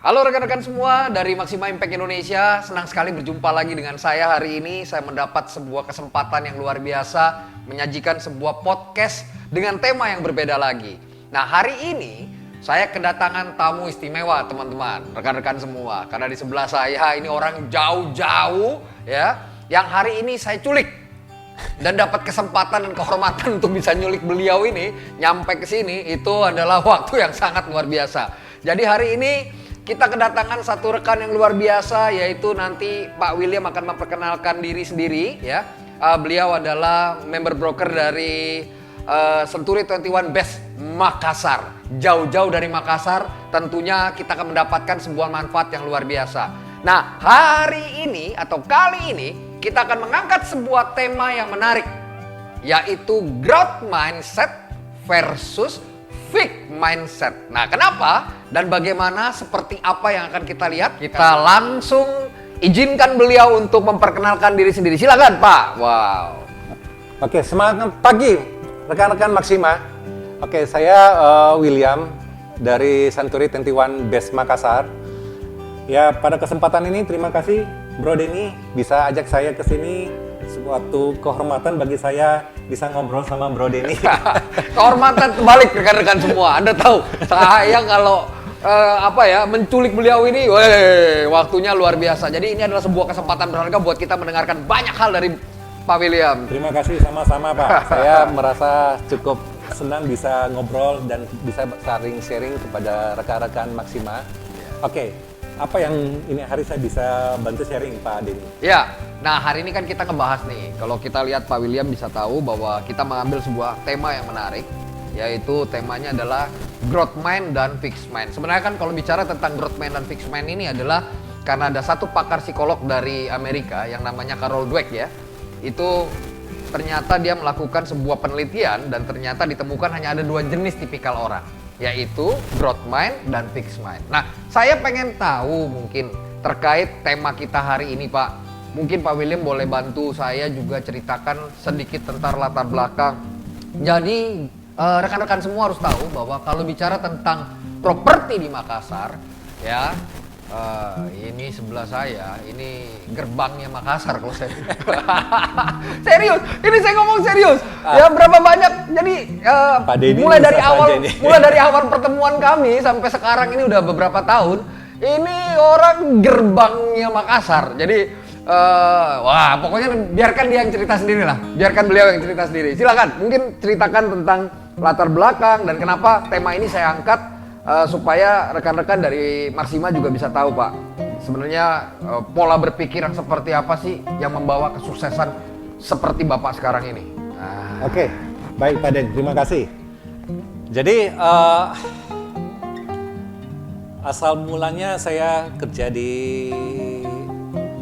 Halo rekan-rekan semua dari Maxima Impact Indonesia, senang sekali berjumpa lagi dengan saya hari ini. Saya mendapat sebuah kesempatan yang luar biasa menyajikan sebuah podcast dengan tema yang berbeda lagi. Nah, hari ini saya kedatangan tamu istimewa teman-teman, rekan-rekan semua. Karena di sebelah saya ini orang jauh-jauh ya, yang hari ini saya culik dan dapat kesempatan dan kehormatan untuk bisa nyulik beliau ini nyampe ke sini. Itu adalah waktu yang sangat luar biasa. Jadi hari ini kita kedatangan satu rekan yang luar biasa, yaitu nanti Pak William akan memperkenalkan diri sendiri ya. Beliau adalah member broker dari Century 21 Best Makassar. Jauh-jauh dari Makassar, tentunya kita akan mendapatkan sebuah manfaat yang luar biasa. Nah, hari ini atau kali ini kita akan mengangkat sebuah tema yang menarik, yaitu growth mindset versus fixed mindset. Nah, kenapa dan bagaimana, seperti apa yang akan kita lihat? Kita langsung izinkan beliau untuk memperkenalkan diri sendiri. Silakan, Pak. Wow. Oke, semangat pagi rekan-rekan Maxima. Oke, saya William dari Century 21 Best Makassar. Ya, pada kesempatan ini terima kasih Bro Denny bisa ajak saya ke sini. Suatu kehormatan bagi saya bisa ngobrol sama Bro Denny. Kehormatan terbalik rekan-rekan semua. Anda tahu, saya kalau menculik beliau ini, waktunya luar biasa. Jadi ini adalah sebuah kesempatan berharga buat kita mendengarkan banyak hal dari Pak William. Terima kasih sama-sama Pak. Saya merasa cukup senang bisa ngobrol dan bisa saling sharing kepada rekan-rekan Maxima. Oke, apa yang ini hari saya bisa bantu sharing Pak Denny? Ya, nah hari ini kan kita ngebahas nih. Kalau kita lihat Pak William bisa tahu bahwa kita mengambil sebuah tema yang menarik, yaitu temanya adalah growth mind dan fixed mind. Sebenarnya kan kalau bicara tentang growth mind dan fixed mind ini adalah karena ada satu pakar psikolog dari Amerika yang namanya Carol Dweck ya. Itu ternyata dia melakukan sebuah penelitian dan ternyata ditemukan hanya ada dua jenis tipikal orang, yaitu growth mind dan fixed mind. Nah, saya pengen tahu mungkin terkait tema kita hari ini, Pak. Mungkin Pak William boleh bantu saya juga ceritakan sedikit tentang latar belakang. Jadi rekan-rekan semua harus tahu bahwa kalau bicara tentang properti di Makassar, ya ini sebelah saya, ini gerbangnya Makassar kalau saya. Serius, ini saya ngomong serius. Ya berapa banyak? Jadi mulai dari awal pertemuan kami sampai sekarang ini udah beberapa tahun. Ini orang gerbangnya Makassar. Jadi pokoknya biarkan dia yang cerita sendiri lah. Biarkan beliau yang cerita sendiri. Silakan, mungkin ceritakan tentang latar belakang dan kenapa tema ini saya angkat supaya rekan-rekan dari Maxima juga bisa tahu, Pak. Sebenarnya pola berpikir yang seperti apa sih yang membawa kesuksesan seperti Bapak sekarang ini? Oke, baik Pak Den, terima kasih. Jadi asal mulanya saya kerja di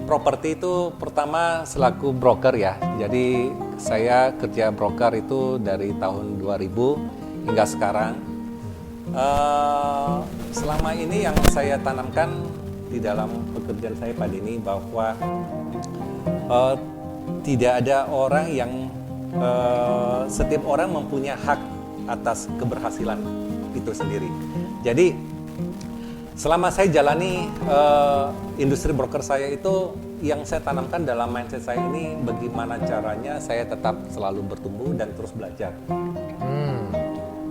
properti itu pertama selaku broker ya. Jadi saya kerja broker itu dari tahun 2000 hingga sekarang. Selama ini yang saya tanamkan di dalam pekerjaan saya Pak Denny bahwa tidak ada orang yang setiap orang mempunyai hak atas keberhasilan itu sendiri. Jadi selama saya jalani industri broker saya itu, yang saya tanamkan dalam mindset saya ini bagaimana caranya saya tetap selalu bertumbuh dan terus belajar.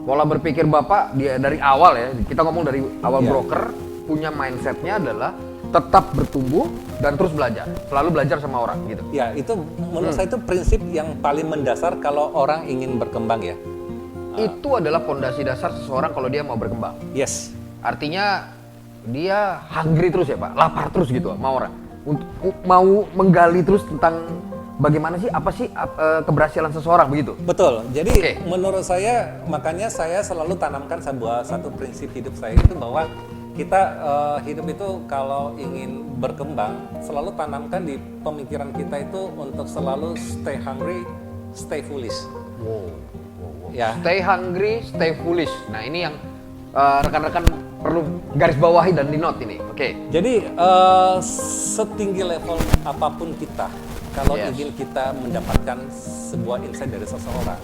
Pola berpikir Bapak dari awal ya, kita ngomong dari awal broker, punya mindsetnya adalah tetap bertumbuh dan terus belajar, selalu belajar sama orang gitu. Ya, itu menurut saya itu prinsip yang paling mendasar kalau orang ingin berkembang ya. Itu adalah fondasi dasar seseorang kalau dia mau berkembang. Yes. Artinya dia hungry terus ya Pak, lapar terus gitu sama orang. Mau menggali terus tentang bagaimana sih, apa sih keberhasilan seseorang begitu? Betul. Jadi menurut saya, makanya saya selalu tanamkan satu prinsip hidup saya itu bahwa kita hidup itu kalau ingin berkembang, selalu tanamkan di pemikiran kita itu untuk selalu stay hungry, stay foolish. Wow. Ya. Stay hungry, stay foolish. Nah ini yang rekan-rekan perlu garis bawahi dan di note ini. Oke. Jadi setinggi level apapun kita, kalau ingin kita mendapatkan sebuah insight dari seseorang,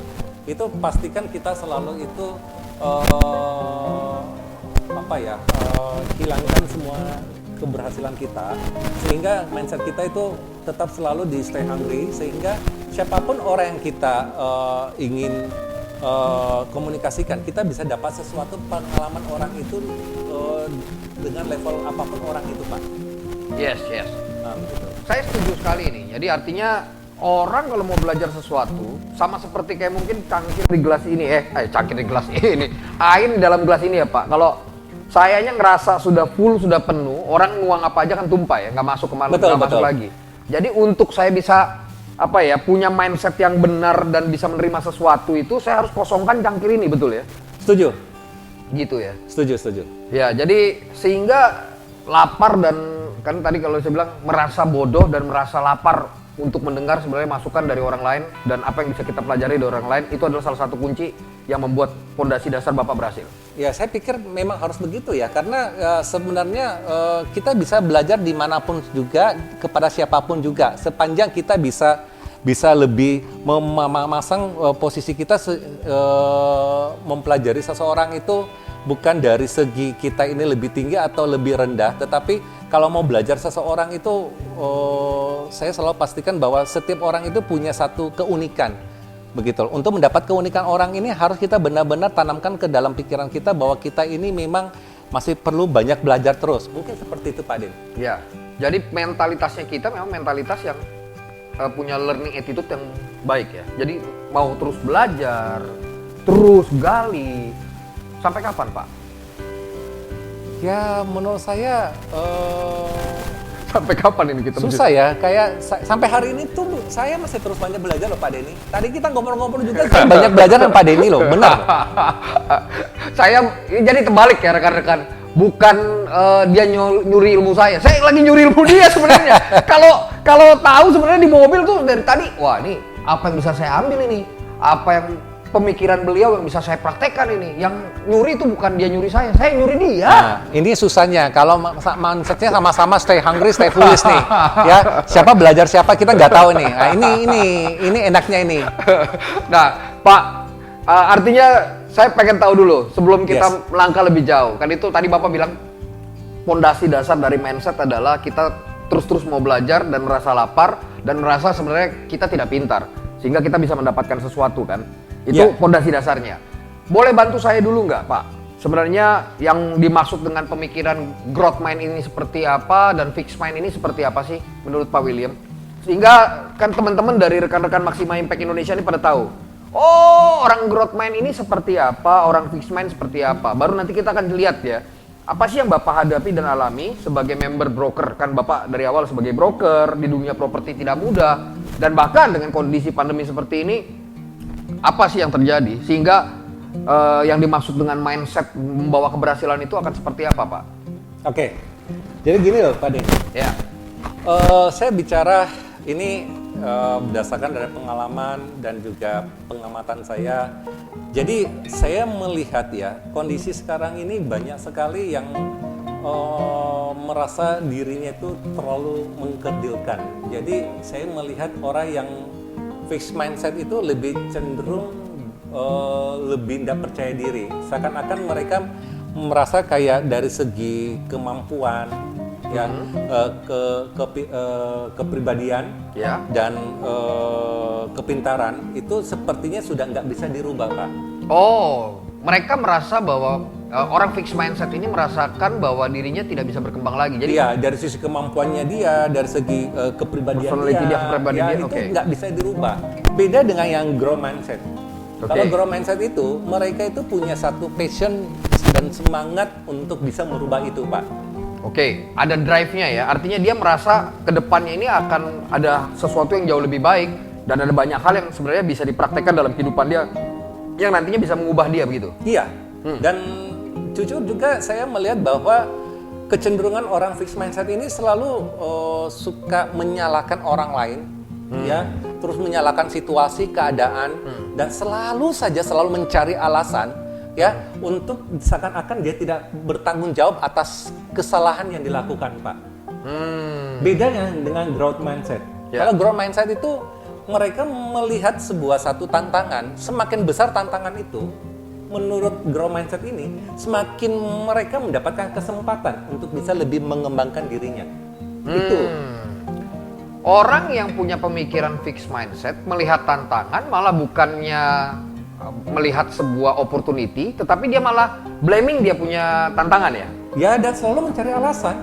itu pastikan kita selalu itu hilangkan semua keberhasilan kita, sehingga mindset kita itu tetap selalu di stay hungry, sehingga siapapun orang yang kita ingin komunikasikan, kita bisa dapat sesuatu pengalaman orang itu dengan level apapun orang itu, Pak. Yes. Gitu. Saya setuju sekali ini. Jadi artinya orang kalau mau belajar sesuatu, sama seperti kayak mungkin cangkir di gelas ini, cangkir di gelas ini, air di dalam gelas ini ya Pak. Kalau sayanya ngerasa sudah full, sudah penuh, orang nuang apa aja kan tumpah ya, nggak masuk kemana, nggak masuk lagi. Jadi untuk saya bisa punya mindset yang benar dan bisa menerima sesuatu itu, saya harus kosongkan cangkir ini, betul ya? Setuju? Gitu ya? Setuju. Ya, jadi sehingga lapar dan kan tadi kalau saya bilang merasa bodoh dan merasa lapar untuk mendengar sebenarnya masukan dari orang lain dan apa yang bisa kita pelajari dari orang lain, itu adalah salah satu kunci yang membuat fondasi dasar Bapak berhasil. Ya, saya pikir memang harus begitu ya, karena sebenarnya kita bisa belajar dimanapun juga, kepada siapapun juga, sepanjang kita bisa lebih memasang posisi kita mempelajari seseorang itu bukan dari segi kita ini lebih tinggi atau lebih rendah, tetapi kalau mau belajar seseorang itu saya selalu pastikan bahwa setiap orang itu punya satu keunikan. Begitu. Untuk mendapat keunikan orang ini harus kita benar-benar tanamkan ke dalam pikiran kita bahwa kita ini memang masih perlu banyak belajar terus. Mungkin seperti itu, Pak Din. Ya. Jadi mentalitasnya kita memang mentalitas yang punya learning attitude yang baik ya. Jadi mau terus belajar, terus gali. Sampai kapan, Pak? Ya, menurut saya sampai kapan ini kita susah ya. Kayak sampai hari ini tuh saya masih terus banyak belajar loh, Pak Denny. Tadi kita ngobrol-ngobrol juga saya banyak belajar dengan Pak Denny loh, benar. Saya jadi terbalik ya rekan-rekan. Bukan dia nyuri ilmu saya lagi nyuri ilmu dia sebenarnya. Kalau tahu sebenarnya di mobil tuh dari tadi, wah ini apa yang bisa saya ambil ini? Apa yang pemikiran beliau yang bisa saya praktekkan ini. Yang nyuri itu bukan dia nyuri saya nyuri dia. Nah, ini susahnya kalau mindsetnya sama-sama stay hungry, stay foolish nih. Ya, siapa belajar siapa kita nggak tahu nih. Nah, ini enaknya ini. Nah, Pak, artinya saya pengen tahu dulu sebelum kita melangkah lebih jauh. Kan itu tadi Bapak bilang fondasi dasar dari mindset adalah kita terus-terus mau belajar dan merasa lapar dan merasa sebenarnya kita tidak pintar sehingga kita bisa mendapatkan sesuatu kan. Itu fondasi dasarnya. Boleh bantu saya dulu nggak, Pak? Sebenarnya yang dimaksud dengan pemikiran growth mind ini seperti apa dan fixed mind ini seperti apa sih menurut Pak William? Sehingga kan teman-teman dari rekan-rekan Maxima Impact Indonesia ini pada tahu. Oh, orang growth mind ini seperti apa, orang fixed mind seperti apa. Baru nanti kita akan lihat ya. Apa sih yang Bapak hadapi dan alami sebagai member broker? Kan Bapak dari awal sebagai broker di dunia properti tidak mudah. Dan bahkan dengan kondisi pandemi seperti ini, apa sih yang terjadi sehingga yang dimaksud dengan mindset membawa keberhasilan itu akan seperti apa, Pak? Oke, jadi gini loh, Pak Den. Ya. Saya bicara ini berdasarkan dari pengalaman dan juga pengamatan saya. Jadi saya melihat ya kondisi sekarang ini banyak sekali yang merasa dirinya itu terlalu mengkerdilkan. Jadi saya melihat orang yang fixed mindset itu lebih cenderung lebih tidak percaya diri. Seakan-akan mereka merasa kayak dari segi kemampuan, ya, kepribadian, dan kepintaran itu sepertinya sudah nggak bisa dirubah, Pak. Oh, mereka merasa bahwa orang fixed mindset ini merasakan bahwa dirinya tidak bisa berkembang lagi. Jadi iya, dari sisi kemampuannya dia, dari segi kepribadian dia itu nggak bisa dirubah. Beda dengan yang grow mindset. Kalau grow mindset itu, mereka itu punya satu passion dan semangat untuk bisa merubah itu, Pak. Oke, ada drive-nya ya. Artinya dia merasa ke depannya ini akan ada sesuatu yang jauh lebih baik dan ada banyak hal yang sebenarnya bisa dipraktekkan dalam kehidupan dia yang nantinya bisa mengubah dia begitu. Iya. Dan jujur juga saya melihat bahwa kecenderungan orang fixed mindset ini selalu suka menyalahkan orang lain, ya, terus menyalahkan situasi, keadaan, dan selalu mencari alasan, ya, untuk seakan-akan dia tidak bertanggung jawab atas kesalahan yang dilakukan, Pak. Bedanya dengan growth mindset. Kalau growth mindset itu mereka melihat satu tantangan, semakin besar tantangan itu, menurut Grow Mindset ini, semakin mereka mendapatkan kesempatan untuk bisa lebih mengembangkan dirinya. Itu. Orang yang punya pemikiran fixed mindset melihat tantangan malah bukannya melihat sebuah opportunity, tetapi dia malah blaming dia punya tantangan ya. Ya, dan selalu mencari alasan.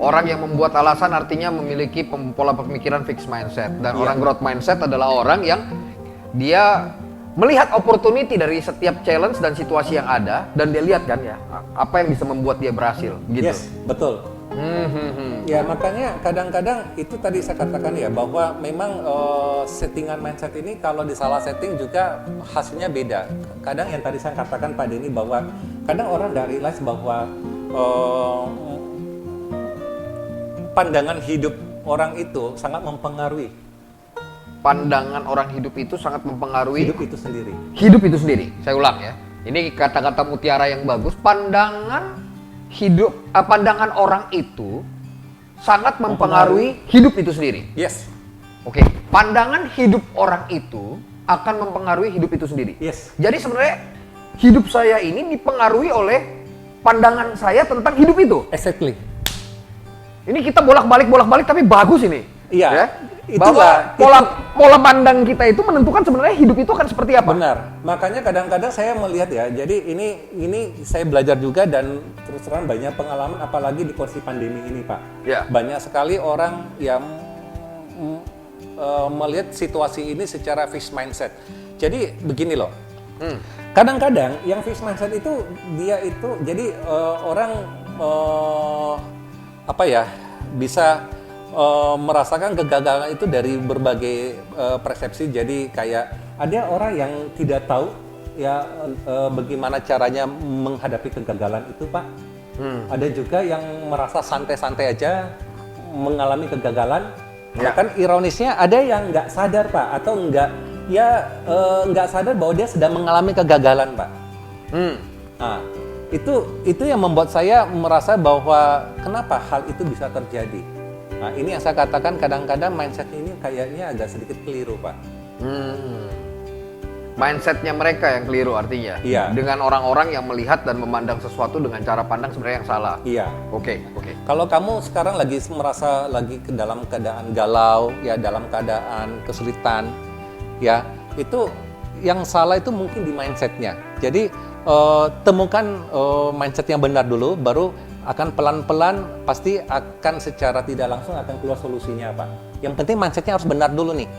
Orang yang membuat alasan artinya memiliki pola pemikiran fixed mindset. Dan Iya. orang growth mindset adalah orang yang dia melihat opportunity dari setiap challenge dan situasi yang ada, dan dia lihat kan ya apa yang bisa membuat dia berhasil gitu. Yes, betul. Ya, makanya kadang-kadang itu tadi saya katakan ya, bahwa memang settingan mindset ini kalau disalah setting juga hasilnya beda. Kadang yang tadi saya katakan pada ini, bahwa kadang orang nggak realize bahwa pandangan hidup orang itu sangat mempengaruhi Pandangan orang hidup itu sangat mempengaruhi hidup itu sendiri. hidup itu sendiri. Saya ulang ya. Ini kata-kata mutiara yang bagus. Pandangan orang itu sangat mempengaruhi hidup itu sendiri. Yes, Oke, pandangan hidup orang itu akan mempengaruhi hidup itu sendiri. yes, Jadi sebenarnya hidup saya ini dipengaruhi oleh pandangan saya tentang hidup itu. exactly. Ini kita bolak-balik tapi bagus ini. Iya, Ya? itulah, Bahwa pola pandang kita itu menentukan sebenarnya hidup itu akan seperti apa. Benar. Makanya kadang-kadang saya melihat ya. Jadi ini saya belajar juga, dan terus terang banyak pengalaman, apalagi di posisi pandemi ini, Pak. Ya. Banyak sekali orang yang melihat situasi ini secara fixed mindset. Jadi begini loh. Kadang-kadang yang fixed mindset itu dia itu jadi orang bisa merasakan kegagalan itu dari berbagai persepsi. Jadi kayak ada orang yang tidak tahu ya bagaimana caranya menghadapi kegagalan itu, Pak. Ada juga yang merasa santai-santai aja mengalami kegagalan. Ya. Bahkan ironisnya ada yang nggak sadar, Pak, atau nggak sadar bahwa dia sedang mengalami kegagalan, Pak. Nah, itu yang membuat saya merasa bahwa kenapa hal itu bisa terjadi. Nah, ini yang saya katakan, kadang-kadang mindset ini kayaknya agak sedikit keliru, Pak. Mindsetnya mereka yang keliru artinya. Iya. Dengan orang-orang yang melihat dan memandang sesuatu dengan cara pandang sebenarnya yang salah. Iya. Oke. Kalau kamu sekarang lagi merasa lagi dalam keadaan galau, ya dalam keadaan kesulitan, ya itu yang salah itu mungkin di mindsetnya. Jadi temukan mindset yang benar dulu, baru akan pelan-pelan pasti akan secara tidak langsung akan keluar solusinya, Pak. Yang penting mindsetnya harus benar dulu nih.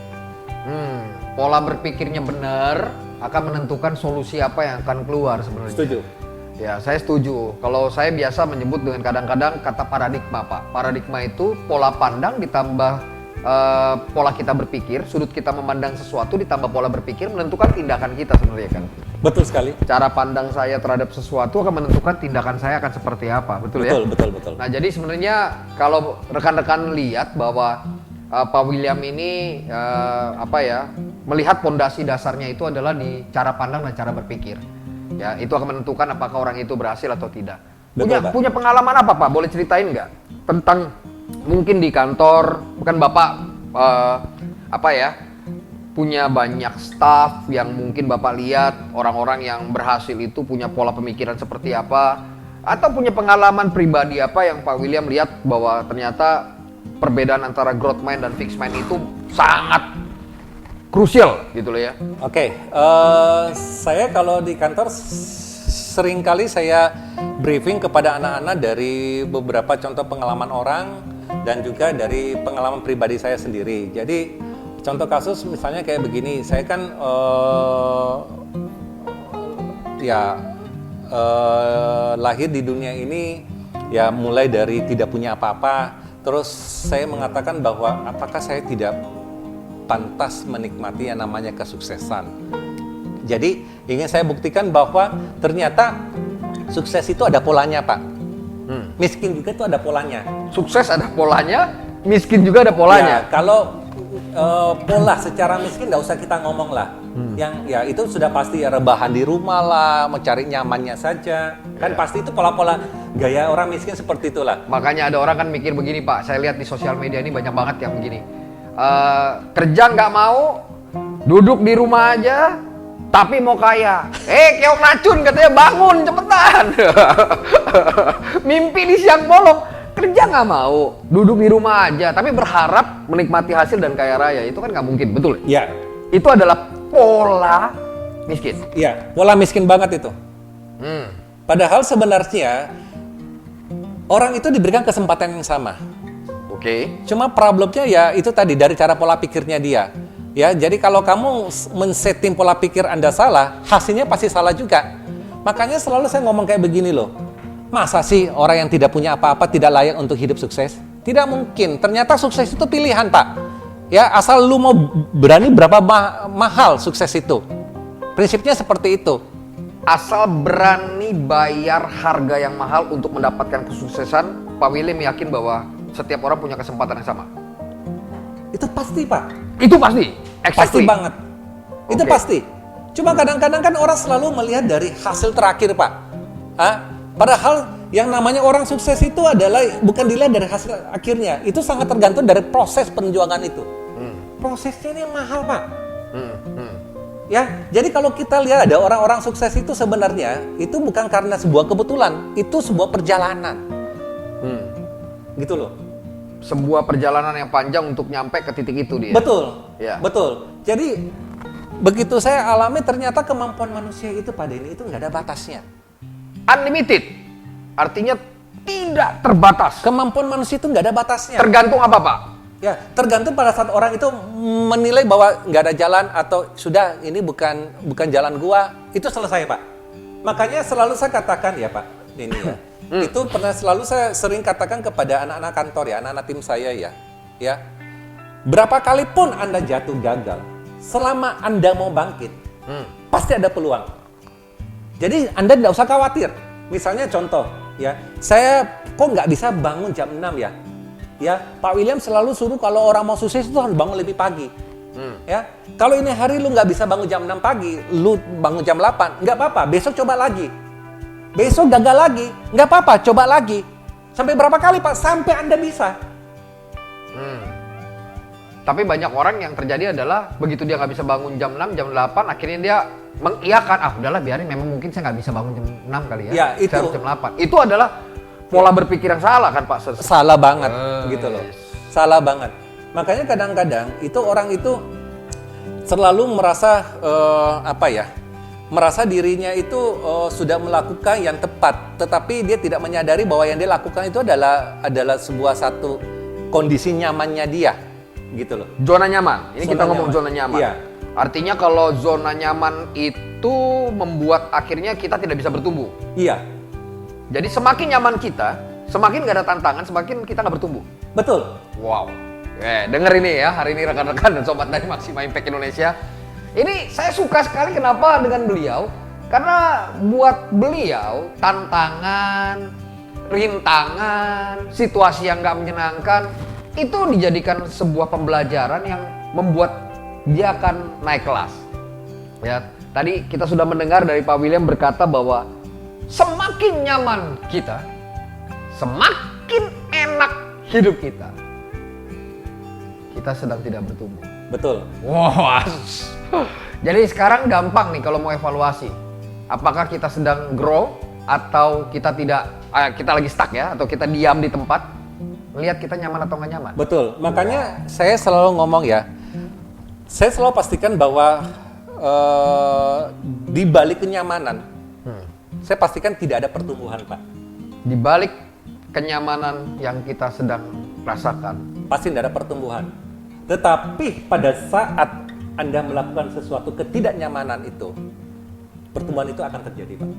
Pola berpikirnya benar akan menentukan solusi apa yang akan keluar sebenarnya. Setuju? Ya, saya setuju. Kalau saya biasa menyebut dengan kadang-kadang kata paradigma, Pak. Paradigma itu pola pandang ditambah pola kita berpikir, sudut kita memandang sesuatu ditambah pola berpikir menentukan tindakan kita sebenarnya kan. Betul sekali. Cara pandang saya terhadap sesuatu akan menentukan tindakan saya akan seperti apa, betul ya? Betul. Nah, jadi sebenarnya kalau rekan-rekan lihat bahwa Pak William ini melihat pondasi dasarnya itu adalah di cara pandang dan cara berpikir. Ya, itu akan menentukan apakah orang itu berhasil atau tidak. Betul, Pak. Punya pengalaman apa, Pak? Boleh ceritain nggak tentang mungkin di kantor, bukan Bapak punya banyak staff yang mungkin Bapak lihat orang-orang yang berhasil itu punya pola pemikiran seperti apa, atau punya pengalaman pribadi apa yang Pak William lihat bahwa ternyata perbedaan antara growth mind dan fixed mind itu sangat krusial gitu loh ya. Oke, saya kalau di kantor seringkali saya briefing kepada anak-anak dari beberapa contoh pengalaman orang dan juga dari pengalaman pribadi saya sendiri. Jadi contoh kasus misalnya kayak begini, saya kan lahir di dunia ini ya mulai dari tidak punya apa-apa. Terus saya mengatakan bahwa apakah saya tidak pantas menikmati yang namanya kesuksesan. Jadi ingin saya buktikan bahwa ternyata sukses itu ada polanya, Pak. Miskin juga itu ada polanya. Sukses ada polanya, miskin juga ada polanya. Ya, kalau pola secara miskin nggak usah kita ngomong lah. Yang ya itu sudah pasti ya, rebahan di rumah lah, mencari nyamannya saja. Kan pasti itu pola-pola gaya orang miskin seperti itulah. Makanya ada orang kan mikir begini, Pak. Saya lihat di sosial media ini banyak banget yang begini. Kerja nggak mau, duduk di rumah aja, tapi mau kaya. Keong racun katanya bangun cepetan. Mimpi di siang bolong, kerja nggak mau, duduk di rumah aja, tapi berharap menikmati hasil dan kaya raya. Itu kan nggak mungkin, betul? Ya. Itu adalah pola miskin. Iya, pola miskin banget itu. Padahal sebenarnya orang itu diberikan kesempatan yang sama. Oke. Cuma problemnya ya itu tadi dari cara pola pikirnya dia. Ya, jadi kalau kamu men-setting pola pikir Anda salah, hasilnya pasti salah juga. Makanya selalu saya ngomong kayak begini loh. Masa sih orang yang tidak punya apa-apa tidak layak untuk hidup sukses? Tidak mungkin. Ternyata sukses itu pilihan, Pak. Ya, asal lu mau berani berapa mahal sukses itu. Prinsipnya seperti itu. Asal berani bayar harga yang mahal untuk mendapatkan kesuksesan, Pak William yakin bahwa setiap orang punya kesempatan yang sama. Itu pasti, Pak. Itu pasti. Pasti banget. Itu Oke. pasti. Cuma kadang-kadang kan orang selalu melihat dari hasil terakhir, Pak. Padahal yang namanya orang sukses itu adalah bukan dilihat dari hasil akhirnya. Itu sangat tergantung dari proses perjuangan itu. Prosesnya ini yang mahal, Pak. Ya, jadi kalau kita lihat ada orang-orang sukses itu sebenarnya itu bukan karena sebuah kebetulan, itu sebuah perjalanan. Gitu loh. Sebuah perjalanan yang panjang untuk nyampe ke titik itu dia. Betul. Ya. Betul. Jadi begitu saya alami ternyata kemampuan manusia itu pada ini itu nggak ada batasnya. Unlimited. Artinya tidak terbatas. Kemampuan manusia itu nggak ada batasnya. Tergantung apa, Pak? Ya, tergantung pada saat orang itu menilai bahwa nggak ada jalan atau sudah ini bukan jalan gua, itu selesai, Pak. Makanya selalu saya katakan ya, Pak, ini ya. Itu pernah selalu saya sering katakan kepada anak-anak kantor ya, anak-anak tim saya ya. Ya. Berapa kali pun Anda jatuh gagal, selama Anda mau bangkit, pasti ada peluang. Jadi Anda tidak usah khawatir. Misalnya contoh, ya, saya kok nggak bisa bangun jam 6 ya? Ya, Pak William selalu suruh kalau orang mau sukses itu harus bangun lebih pagi. Ya, kalau ini hari lu nggak bisa bangun jam 6 pagi, lu bangun jam 8, nggak apa-apa, besok coba lagi. Besok gagal lagi, nggak apa-apa, coba lagi. Sampai berapa kali, Pak? Sampai Anda bisa. Tapi banyak orang yang terjadi adalah begitu dia nggak bisa bangun jam 6, jam 8, akhirnya dia mengiyakan, udahlah biarin, memang mungkin saya nggak bisa bangun jam 6 kali ya. Ya, Saya itu. harus jam 8. Itu adalah pola berpikir yang salah kan, Pak? Salah banget, gitu loh. Yes. Salah banget. Makanya kadang-kadang itu orang itu selalu merasa merasa dirinya itu sudah melakukan yang tepat, tetapi dia tidak menyadari bahwa yang dia lakukan itu adalah sebuah satu kondisi nyamannya dia, gitu loh. Zona nyaman. Ini Zona kita ngomong nyaman. zona nyaman. Iya. Artinya kalau zona nyaman itu membuat akhirnya kita tidak bisa bertumbuh. Iya, Jadi semakin nyaman kita, semakin gak ada tantangan, semakin kita gak bertumbuh. betul. Wow. Denger ini ya, hari ini rekan-rekan dan sobat dari Maxima Impact Indonesia. Ini saya suka sekali kenapa dengan beliau. Karena buat beliau, tantangan, rintangan, situasi yang gak menyenangkan, itu dijadikan sebuah pembelajaran yang membuat dia akan naik kelas. Ya, tadi kita sudah mendengar dari Pak William berkata bahwa semakin nyaman kita, semakin enak hidup kita. Kita sedang tidak bertumbuh. Betul. Wah, jadi sekarang gampang nih kalau mau evaluasi. Apakah kita sedang grow atau kita tidak, kita lagi stuck ya, atau kita diam di tempat. Lihat kita nyaman atau nggak nyaman. Betul. Makanya saya selalu ngomong ya, saya selalu pastikan bahwa di balik kenyamanan, saya pastikan tidak ada pertumbuhan, Pak. Di balik kenyamanan yang kita sedang rasakan, Pasti tidak ada pertumbuhan. Tetapi pada saat Anda melakukan sesuatu ketidaknyamanan itu, pertumbuhan itu akan terjadi, Pak.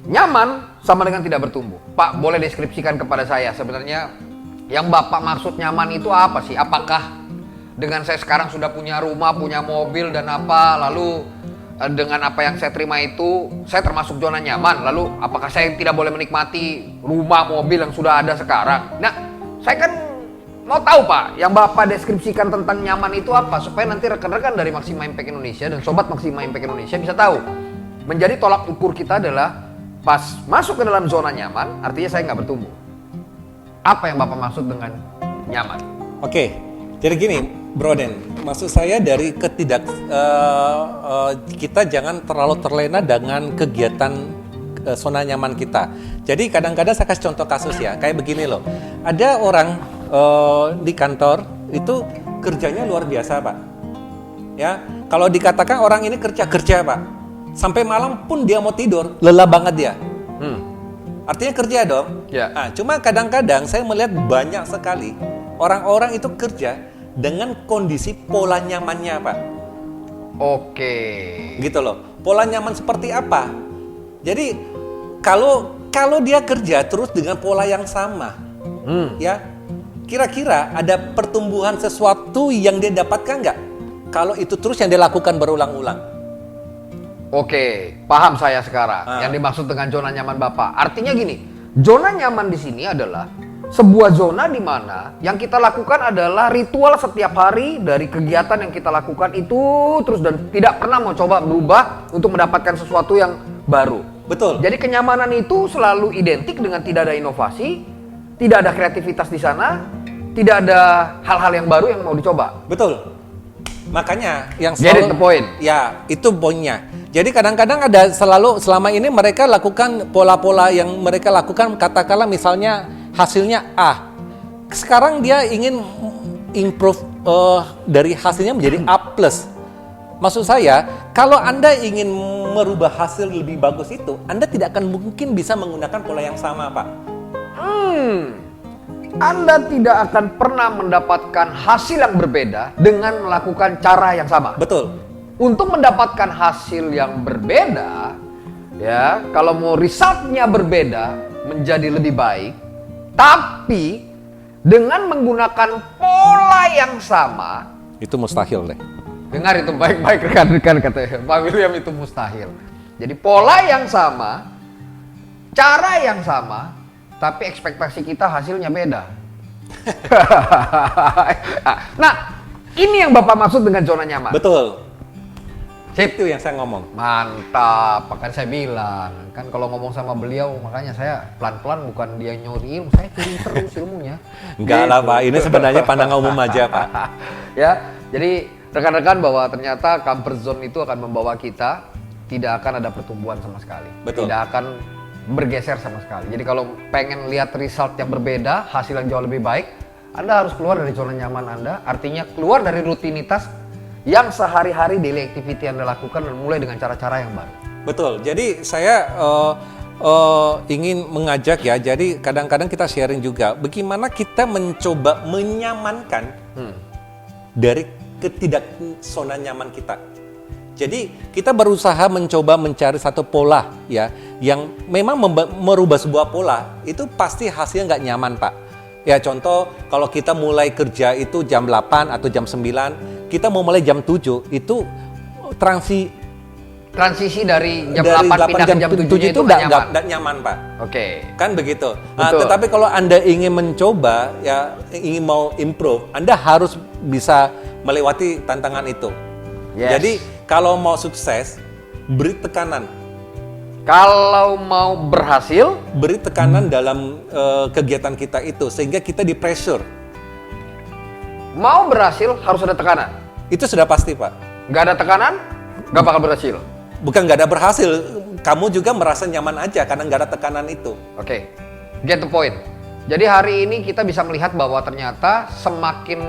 nyaman sama dengan tidak bertumbuh. Pak, boleh deskripsikan kepada saya sebenarnya yang Bapak maksud nyaman itu apa sih? Apakah dengan saya sekarang sudah punya rumah, punya mobil dan apa, lalu dengan apa yang saya terima itu saya termasuk zona nyaman? Lalu apakah saya tidak boleh menikmati rumah, mobil yang sudah ada sekarang? Nah, saya kan mau tahu Pak, yang Bapak deskripsikan tentang nyaman itu apa, supaya nanti rekan-rekan dari Maxima Impact Indonesia dan sobat Maxima Impact Indonesia bisa tahu. Menjadi tolak ukur kita adalah pas masuk ke dalam zona nyaman, artinya saya nggak bertumbuh. Apa yang Bapak maksud dengan nyaman? Oke, jadi gini, Broden, maksud saya dari kita jangan terlalu terlena dengan kegiatan zona nyaman kita. Jadi kadang-kadang saya kasih contoh kasus ya, kayak begini loh. Ada orang di kantor itu kerjanya luar biasa, Pak. Ya, kalau dikatakan orang ini kerja Pak, sampai malam pun dia mau tidur, lelah banget dia. Artinya kerja dong. Ya. Nah, cuma kadang-kadang saya melihat banyak sekali orang-orang itu kerja dengan kondisi pola nyamannya, Pak. Oke. Gitu loh. Pola nyaman seperti apa? Jadi kalau dia kerja terus dengan pola yang sama, ya, kira-kira ada pertumbuhan sesuatu yang dia dapatkan nggak? Kalau itu terus yang dia lakukan berulang-ulang. Oke, paham saya sekarang. Yang dimaksud dengan zona nyaman Bapak. Artinya gini, zona nyaman di sini adalah sebuah zona di mana yang kita lakukan adalah ritual setiap hari dari kegiatan yang kita lakukan itu terus dan tidak pernah mau coba berubah untuk mendapatkan sesuatu yang baru. Betul. Jadi kenyamanan itu selalu identik dengan tidak ada inovasi, tidak ada kreativitas di sana, tidak ada hal-hal yang baru yang mau dicoba. Betul. Makanya yang Get it the point. Ya, itu poinnya. Jadi kadang-kadang selama ini mereka lakukan pola-pola yang mereka lakukan, katakanlah misalnya hasilnya A. Sekarang dia ingin improve dari hasilnya menjadi A+. Maksud saya, kalau Anda ingin merubah hasil lebih bagus itu, Anda tidak akan mungkin bisa menggunakan pola yang sama, Pak. Anda tidak akan pernah mendapatkan hasil yang berbeda dengan melakukan cara yang sama. Betul. Untuk mendapatkan hasil yang berbeda, ya, kalau mau resultnya berbeda menjadi lebih baik, tapi dengan menggunakan pola yang sama, Itu mustahil deh. dengar itu baik-baik rekan-rekan, katanya Pak William, itu mustahil. Jadi pola yang sama, cara yang sama, tapi ekspektasi kita hasilnya beda. Nah, ini yang Bapak maksud dengan zona nyaman. Betul. Itu yang saya ngomong. Mantap, kan saya bilang. Kan kalau ngomong sama beliau, makanya saya pelan-pelan, bukan dia nyuri ilmu, saya curi terus ilmunya. Enggak lah, Pak. Ini sebenarnya pandangan umum aja, Pak. Ya, jadi rekan-rekan bahwa ternyata comfort zone itu akan membawa kita tidak akan ada pertumbuhan sama sekali. Betul. Tidak akan bergeser sama sekali. Jadi kalau pengen lihat result yang berbeda, hasil yang jauh lebih baik, Anda harus keluar dari zona nyaman Anda. Artinya keluar dari rutinitas yang sehari-hari daily activity Anda lakukan dan mulai dengan cara-cara yang baru. Betul. Jadi saya ingin mengajak ya. Jadi kadang-kadang kita sharing juga bagaimana kita mencoba menyamankan dari zona nyaman kita. Jadi kita berusaha mencoba mencari satu pola ya yang memang merubah sebuah pola itu pasti hasilnya nggak nyaman, Pak. Ya contoh kalau kita mulai kerja itu jam 8 atau jam 9, kita mau mulai jam 7 itu Transisi dari jam 8 pindah ke jam 7 itu nggak nyaman, Pak. Oke. Kan begitu. Nah, tetapi kalau Anda ingin mencoba, ya ingin mau improve, Anda harus bisa melewati tantangan itu. Yes. Jadi kalau mau sukses, beri tekanan. Kalau mau berhasil, Beri tekanan dalam kegiatan kita itu, sehingga kita di pressure. mau berhasil harus ada tekanan. Itu sudah pasti, Pak. Nggak ada tekanan, nggak bakal berhasil. Bukan nggak ada berhasil, kamu juga merasa nyaman aja karena nggak ada tekanan itu. Oke, get the point. Jadi hari ini kita bisa melihat bahwa ternyata semakin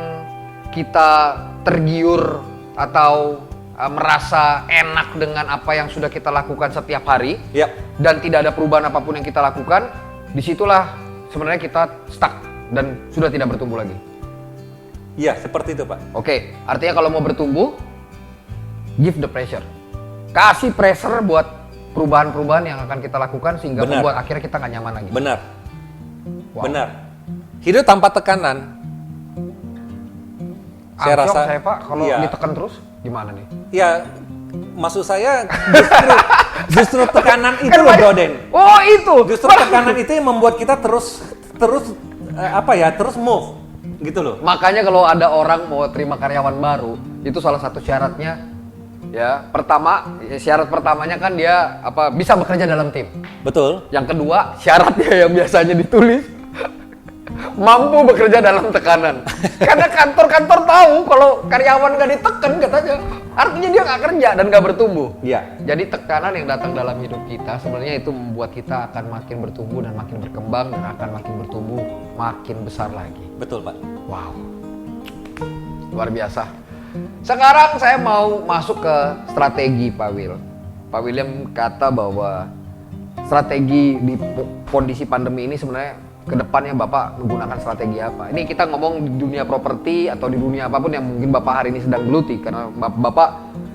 kita tergiur atau merasa enak dengan apa yang sudah kita lakukan setiap hari, Ya. dan tidak ada perubahan apapun yang kita lakukan, disitulah sebenarnya kita stuck dan sudah tidak bertumbuh lagi. Iya, seperti itu, Pak. Oke, artinya kalau mau bertumbuh, give the pressure. Kasih pressure buat perubahan-perubahan yang akan kita lakukan sehingga Benar. membuat akhirnya kita nggak nyaman lagi. Benar. Wow. Benar. Hidup tanpa tekanan. Saya rasa saya Pak, kalau iya. ditekan terus gimana nih? Ya, maksud saya justru tekanan itu Kan loh, banyak- Broden. Oh itu. Justru tekanan itu yang membuat kita terus move gitu loh. Makanya kalau ada orang mau terima karyawan baru, itu salah satu syaratnya ya. Syarat pertamanya kan dia bisa bekerja dalam tim. Betul. Yang kedua, syaratnya yang biasanya ditulis mampu bekerja dalam tekanan. Karena kantor-kantor tahu kalau karyawan nggak ditekan katanya, artinya dia nggak kerja dan nggak bertumbuh. Iya. Jadi tekanan yang datang dalam hidup kita sebenarnya itu membuat kita akan makin bertumbuh dan makin berkembang dan akan makin bertumbuh makin besar lagi. Betul, Pak. Wow, luar biasa. Sekarang saya mau masuk ke strategi Pak Will. Pak William kata bahwa strategi di kondisi pandemi ini sebenarnya kedepannya Bapak menggunakan strategi apa? Ini kita ngomong di dunia properti atau di dunia apapun yang mungkin Bapak hari ini sedang geluti karena Bapak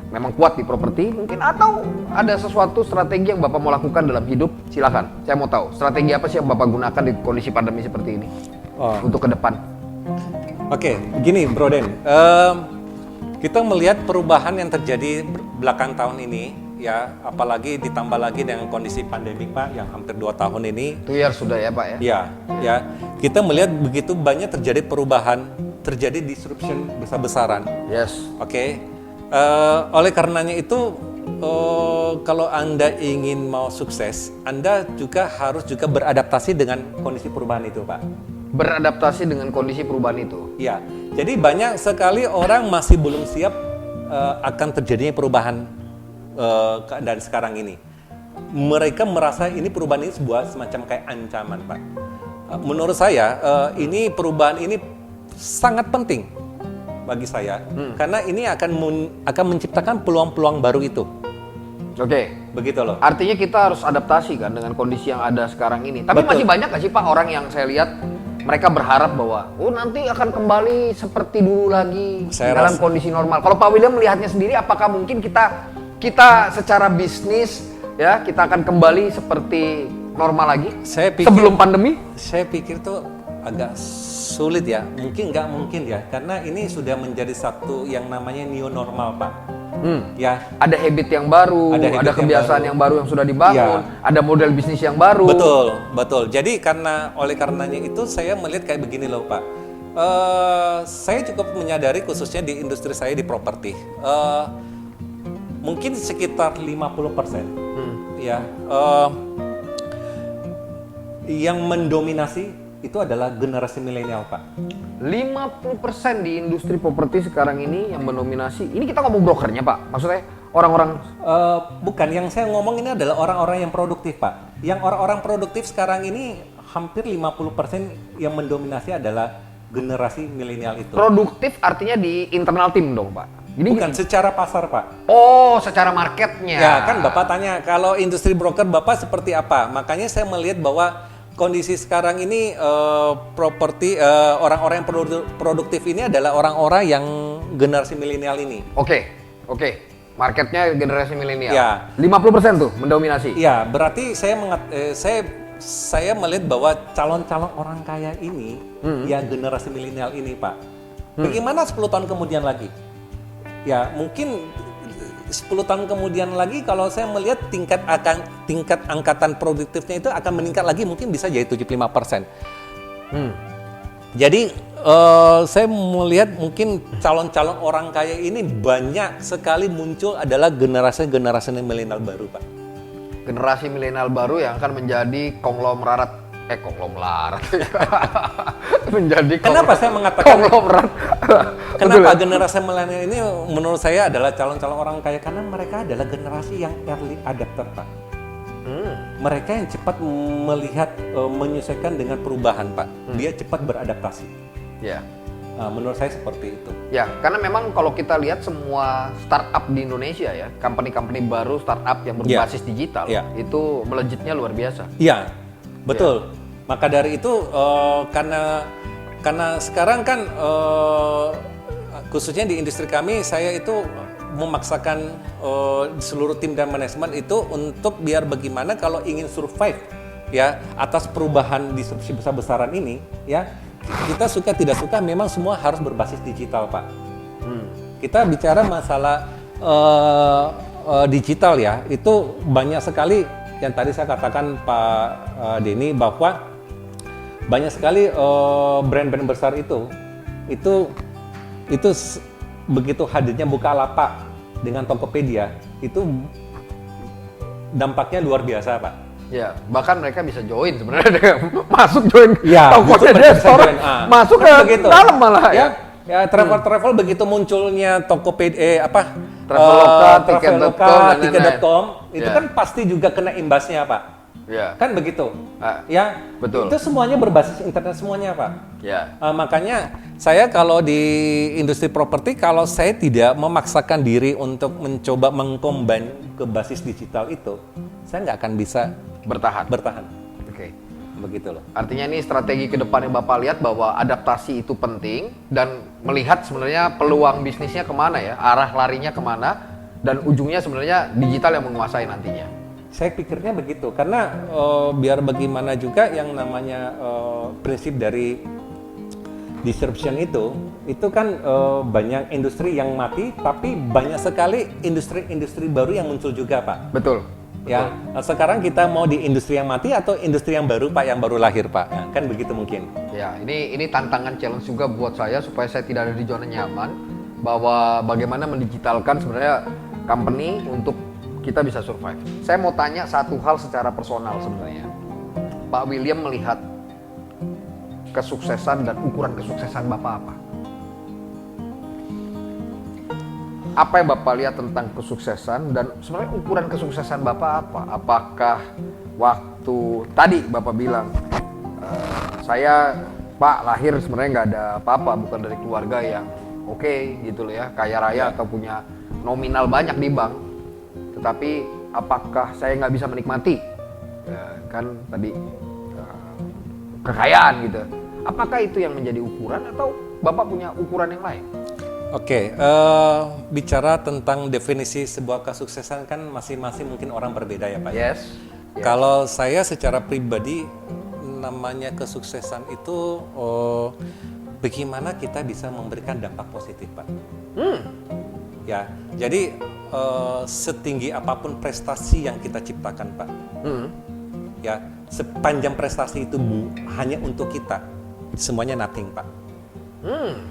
memang kuat di properti mungkin, atau ada sesuatu strategi yang Bapak mau lakukan dalam hidup. Silakan, saya mau tahu strategi apa sih yang Bapak gunakan di kondisi pandemi seperti ini untuk ke depan. Oke, begini Bro Den, kita melihat perubahan yang terjadi belakang tahun ini, ya, apalagi ditambah lagi dengan kondisi pandemik Pak, yang hampir 2 tahun ini. 2 years sudah ya Pak ya? Ya, kita melihat begitu banyak terjadi perubahan, terjadi disruption besar-besaran. Yes. Oke, oleh karenanya itu, kalau Anda ingin mau sukses, Anda juga harus beradaptasi dengan kondisi perubahan itu Pak. Beradaptasi dengan kondisi perubahan itu. Ya, jadi banyak sekali orang masih belum siap akan terjadinya perubahan keadaan sekarang ini. Mereka merasa ini perubahan ini sebuah semacam kayak ancaman, Pak. Menurut saya ini perubahan ini sangat penting bagi saya karena ini akan menciptakan peluang-peluang baru itu. Oke. Begitu loh. Artinya kita harus adaptasi kan dengan kondisi yang ada sekarang ini. Tapi Betul. masih banyak nggak sih Pak orang yang saya lihat mereka berharap bahwa nanti akan kembali seperti dulu lagi dalam kondisi normal. Kalau Pak William melihatnya sendiri, apakah mungkin kita secara bisnis ya kita akan kembali seperti normal lagi sebelum pandemi? Saya pikir tuh agak sulit ya, mungkin nggak mungkin ya, karena ini sudah menjadi satu yang namanya new normal Pak. Ya, ada habit yang baru, ada kebiasaan yang baru yang sudah dibangun, ada model bisnis yang baru. Betul. Jadi oleh karenanya itu saya melihat kayak begini loh Pak. Saya cukup menyadari khususnya di industri saya di properti. Mungkin sekitar 50% ya yang mendominasi itu adalah generasi milenial Pak. 50% di industri properti sekarang ini yang mendominasi. Ini kita ngomong brokernya Pak, maksudnya orang-orang bukan, yang saya ngomong ini adalah orang-orang yang produktif Pak. Yang orang-orang produktif sekarang ini hampir 50% yang mendominasi adalah generasi milenial itu. Produktif artinya di internal tim dong Pak? Bukan secara pasar Pak. Oh, secara marketnya. Ya kan Bapak tanya kalau industri broker Bapak seperti apa. Makanya saya melihat bahwa kondisi sekarang ini properti orang-orang yang produktif ini adalah orang-orang yang generasi milenial ini. Oke. Marketnya generasi milenial. Ya. 50% tuh mendominasi. Ya, berarti saya melihat bahwa calon-calon orang kaya ini ya generasi milenial ini Pak. Bagaimana 10 tahun kemudian lagi? Ya, mungkin 10 tahun kemudian lagi kalau saya melihat tingkat angkatan produktifnya itu akan meningkat lagi, mungkin bisa jadi 75%. Jadi saya melihat mungkin calon-calon orang kaya ini banyak sekali muncul adalah generasi milenial baru Pak. Generasi milenial baru yang akan menjadi konglomerat. Menjadi Kenapa saya mengatakan konglomerat? Kenapa generasi milenial ini menurut saya adalah calon-calon orang kaya? Karena mereka adalah generasi yang early adapter Pak. Mereka yang cepat melihat, menyesuaikan dengan perubahan Pak. Dia cepat beradaptasi. Ya. Menurut saya seperti itu. Ya, karena memang kalau kita lihat semua startup di Indonesia ya, company-company baru startup yang berbasis digital, itu melejitnya luar biasa. Iya, betul. Maka dari itu karena sekarang kan khususnya di industri kami, saya itu memaksakan seluruh tim dan manajemen itu untuk biar bagaimana kalau ingin survive ya atas perubahan disrupsi besar-besaran ini ya, kita suka tidak suka memang semua harus berbasis digital Pak. Kita bicara masalah digital ya, itu banyak sekali yang tadi saya katakan Pak Denny bahwa banyak sekali brand-brand besar itu begitu hadirnya Bukalapak dengan Tokopedia itu dampaknya luar biasa Pak. Ya, bahkan mereka bisa join sebenarnya masuk join Ya, tokonya dia store, masuk ke dalam malah ya. Ya, travel begitu munculnya Tokopedia Traveloka, Traveloka, Tiket.com itu Ya. kan pasti juga kena imbasnya, Pak. Ya. Kan begitu. Ah, Ya, betul. itu semuanya berbasis internet semuanya, Pak. Ya. Makanya saya kalau di industri properti, kalau saya tidak memaksakan diri untuk mencoba mengcombine ke basis digital itu, saya nggak akan bisa Bertahan. Oke. begitu loh. Artinya ini strategi ke depan yang Bapak lihat bahwa adaptasi itu penting dan melihat sebenarnya peluang bisnisnya kemana ya, arah larinya kemana, dan ujungnya sebenarnya digital yang menguasai nantinya. Saya pikirnya begitu, karena biar bagaimana juga yang namanya prinsip dari disruption itu kan banyak industri yang mati, tapi banyak sekali industri-industri baru yang muncul juga, Pak. Betul. Ya, sekarang kita mau di industri yang mati atau industri yang baru, Pak, yang baru lahir, Pak. Ya, kan begitu mungkin. Ya, ini tantangan challenge juga buat saya supaya saya tidak ada di zona nyaman, bahwa bagaimana mendigitalkan sebenarnya company untuk kita bisa survive. Saya mau tanya satu hal secara personal sebenarnya. Pak William melihat kesuksesan dan ukuran kesuksesan Bapak apa? Apa yang Bapak lihat tentang kesuksesan dan sebenarnya ukuran kesuksesan Bapak apa? Apakah waktu tadi Bapak bilang saya Pak lahir sebenarnya nggak ada apa-apa, bukan dari keluarga yang oke gitu loh ya, kaya raya atau punya nominal banyak di bank, tetapi apakah saya nggak bisa menikmati ya, kan tadi kekayaan gitu? Apakah itu yang menjadi ukuran atau Bapak punya ukuran yang lain? Oke, bicara tentang definisi sebuah kesuksesan kan masing-masing mungkin orang berbeda ya, Pak. Yes. Kalau saya secara pribadi, namanya kesuksesan itu bagaimana kita bisa memberikan dampak positif, Pak. Ya, jadi setinggi apapun prestasi yang kita ciptakan, Pak. Ya, sepanjang prestasi itu hanya untuk kita, semuanya nothing, Pak.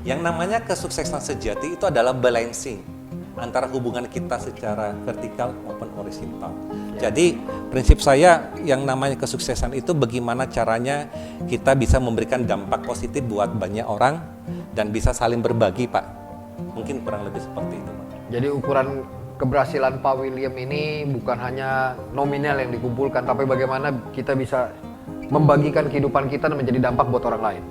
Yang namanya kesuksesan sejati itu adalah balancing antara hubungan kita secara vertikal maupun horizontal. Jadi prinsip saya yang namanya kesuksesan itu bagaimana caranya kita bisa memberikan dampak positif buat banyak orang dan bisa saling berbagi, Pak. Mungkin kurang lebih seperti itu, Pak. Jadi ukuran keberhasilan Pak William ini bukan hanya nominal yang dikumpulkan, tapi bagaimana kita bisa membagikan kehidupan kita dan menjadi dampak buat orang lain.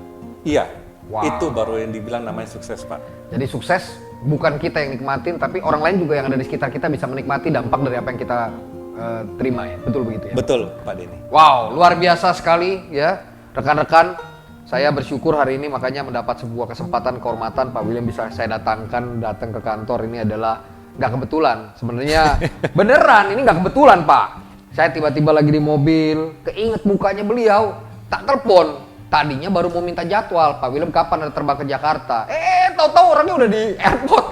Iya. Wow. Itu baru yang dibilang namanya sukses, Pak. Jadi sukses bukan kita yang nikmatin, tapi orang lain juga yang ada di sekitar kita bisa menikmati dampak dari apa yang kita terima ya. Betul begitu ya? Betul, Pak Denny. Wow, luar biasa sekali ya. Rekan-rekan, saya bersyukur hari ini makanya mendapat sebuah kesempatan kehormatan Pak William bisa saya datang ke kantor. Ini adalah nggak kebetulan. Sebenarnya beneran ini nggak kebetulan, Pak. Saya tiba-tiba lagi di mobil, keinget mukanya beliau, tak telepon. Tadinya baru mau minta jadwal, Pak William kapan ada terbang ke Jakarta. Tahu-tahu orangnya udah di airport.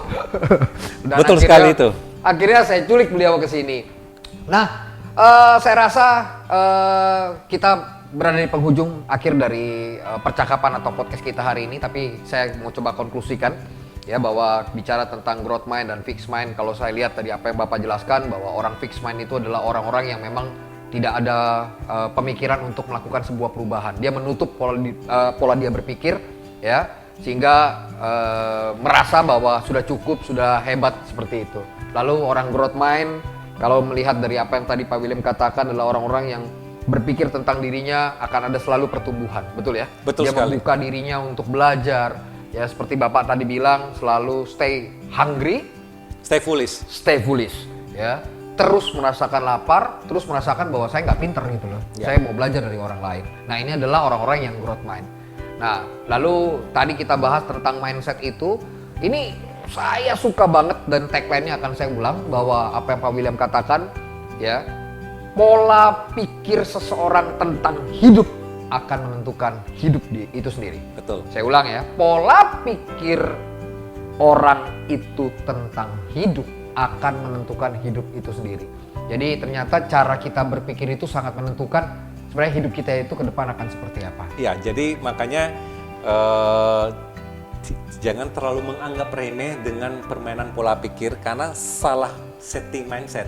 Dan Betul akhirnya, sekali itu. Akhirnya saya culik beliau ke sini. Nah, saya rasa kita berada di penghujung akhir dari percakapan atau podcast kita hari ini. Tapi saya mau coba konklusikan ya bahwa bicara tentang growth mind dan fixed mind. Kalau saya lihat tadi apa yang Bapak jelaskan bahwa orang fixed mind itu adalah orang-orang yang memang tidak ada pemikiran untuk melakukan sebuah perubahan. Dia menutup pola dia berpikir, ya, sehingga merasa bahwa sudah cukup, sudah hebat seperti itu. Lalu orang growth mind, kalau melihat dari apa yang tadi Pak William katakan adalah orang-orang yang berpikir tentang dirinya akan ada selalu pertumbuhan, betul ya? Betul dia sekali. membuka dirinya untuk belajar, ya seperti Bapak tadi bilang selalu stay hungry, Stay foolish. stay foolish, ya. Terus merasakan lapar, terus merasakan bahwa saya nggak pinter gitu loh. Ya. Saya mau belajar dari orang lain. Nah ini adalah orang-orang yang growth mind. Nah lalu tadi kita bahas tentang mindset itu. Ini saya suka banget dan tagline-nya akan saya ulang bahwa apa yang Pak William katakan, ya, pola pikir seseorang tentang hidup akan menentukan hidup itu sendiri. Betul. Saya ulang ya, pola pikir orang itu tentang hidup akan menentukan hidup itu sendiri. Jadi ternyata cara kita berpikir itu sangat menentukan sebenarnya hidup kita itu ke depan akan seperti apa. Iya, jadi makanya jangan terlalu menganggap remeh dengan permainan pola pikir karena salah setting mindset.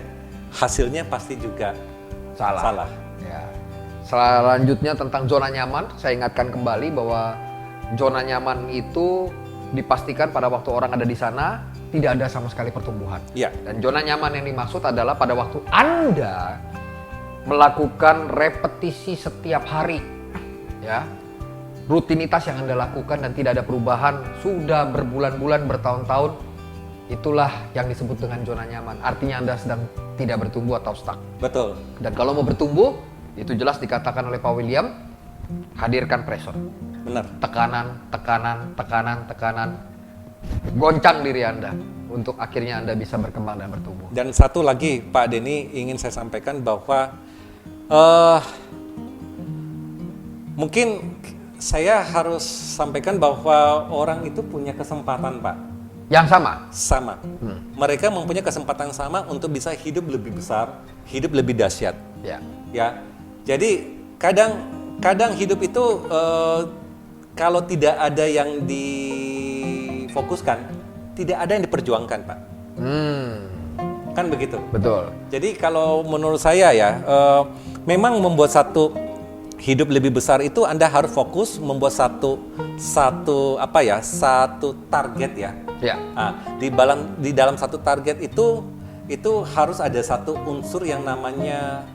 Hasilnya pasti juga Salah. Ya. Selanjutnya tentang zona nyaman, saya ingatkan kembali bahwa zona nyaman itu dipastikan pada waktu orang ada di sana tidak ada sama sekali pertumbuhan. Iya. Dan zona nyaman yang dimaksud adalah pada waktu Anda melakukan repetisi setiap hari, ya, rutinitas yang Anda lakukan dan tidak ada perubahan sudah berbulan-bulan, bertahun-tahun, itulah yang disebut dengan zona nyaman. Artinya Anda sedang tidak bertumbuh atau stuck. Betul. Dan kalau mau bertumbuh, itu jelas dikatakan oleh Pak William, hadirkan pressure. Benar. Tekanan. Goncang diri Anda untuk akhirnya Anda bisa berkembang dan bertumbuh. Dan satu lagi Pak Denny ingin saya sampaikan bahwa mungkin saya harus sampaikan bahwa orang itu punya kesempatan Pak. Yang sama? Sama. Mereka mempunyai kesempatan sama untuk bisa hidup lebih besar, hidup lebih dahsyat. Ya. Ya. Jadi kadang hidup itu kalau tidak ada yang difokuskan, tidak ada yang diperjuangkan, Pak. Kan begitu. Betul. Jadi kalau menurut saya ya, memang membuat satu hidup lebih besar itu Anda harus fokus membuat satu target ya. Ya. Nah, di dalam satu target itu harus ada satu unsur yang namanya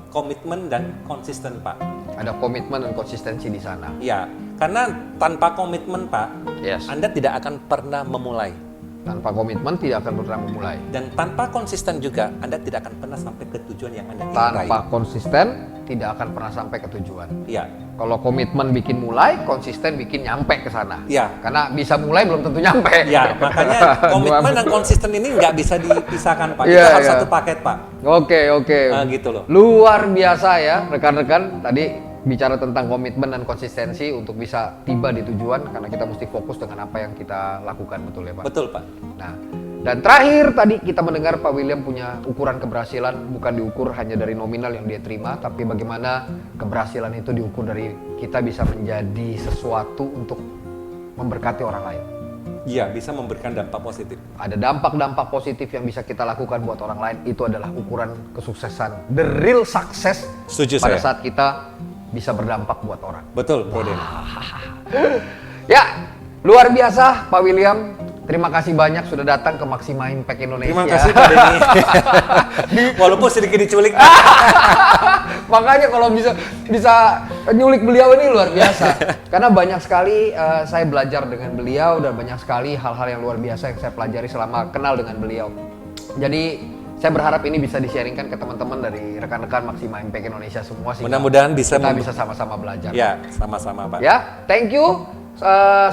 komitmen dan konsisten, Pak. Ada komitmen dan konsistensi di sana. Ya, karena tanpa komitmen, Pak, Yes. Anda tidak akan pernah memulai. Tanpa komitmen tidak akan pernah memulai. Dan tanpa konsisten juga, Anda tidak akan pernah sampai ke tujuan yang Anda ingin raih. Tanpa konsisten tidak akan pernah sampai ke tujuan. Iya. Kalau komitmen bikin mulai, konsisten bikin nyampe ke sana. Iya. Karena bisa mulai belum tentu nyampe. Ya, makanya komitmen dan konsisten ini nggak bisa dipisahkan, Pak. Itu Iya, harus iya. satu paket, Pak. Oke. Nah, gitu loh. Luar biasa ya rekan-rekan. Tadi bicara tentang komitmen dan konsistensi untuk bisa tiba di tujuan, karena kita mesti fokus dengan apa yang kita lakukan, betul ya Pak? Betul, Pak. Nah, dan terakhir tadi kita mendengar Pak William punya ukuran keberhasilan, bukan diukur hanya dari nominal yang dia terima, tapi bagaimana keberhasilan itu diukur dari kita bisa menjadi sesuatu untuk memberkati orang lain. Iya, bisa memberikan dampak positif. Ada dampak-dampak positif yang bisa kita lakukan buat orang lain, itu adalah ukuran kesuksesan, the real success. Setuju pada saya. saat kita bisa berdampak buat orang. Betul, Bro Den. Ya, luar biasa Pak William. Terima kasih banyak sudah datang ke Maxima Impact Indonesia. Terima kasih, Pak Denny. Walaupun sedikit diculik. Makanya kalau bisa nyulik beliau ini luar biasa. Karena banyak sekali saya belajar dengan beliau dan banyak sekali hal-hal yang luar biasa yang saya pelajari selama kenal dengan beliau. Jadi saya berharap ini bisa di-sharingkan ke teman-teman dari rekan-rekan Maxima Impact Indonesia semua sih. Mudah-mudahan bisa kita bisa sama-sama belajar. Ya, sama-sama, Pak. Ya, thank you.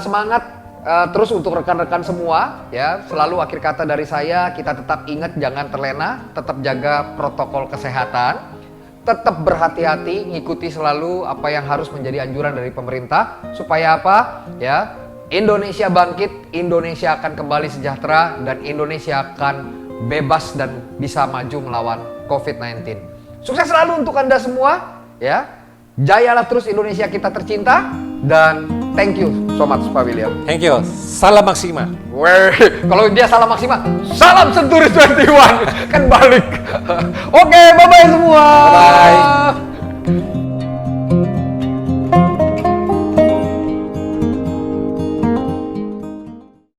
Semangat terus untuk rekan-rekan semua ya. Selalu akhir kata dari saya, kita tetap ingat jangan terlena, tetap jaga protokol kesehatan, tetap berhati-hati, ngikuti selalu apa yang harus menjadi anjuran dari pemerintah supaya apa? Ya, Indonesia bangkit, Indonesia akan kembali sejahtera dan Indonesia akan bebas dan bisa maju melawan COVID-19. Sukses selalu untuk Anda semua ya. Jayalah terus Indonesia kita tercinta dan thank you so much Pak William. Thank you. Salam Maxima. Weh, kalau dia salam Maxima, salam Century 21 kan balik. Oke, bye bye semua. Bye.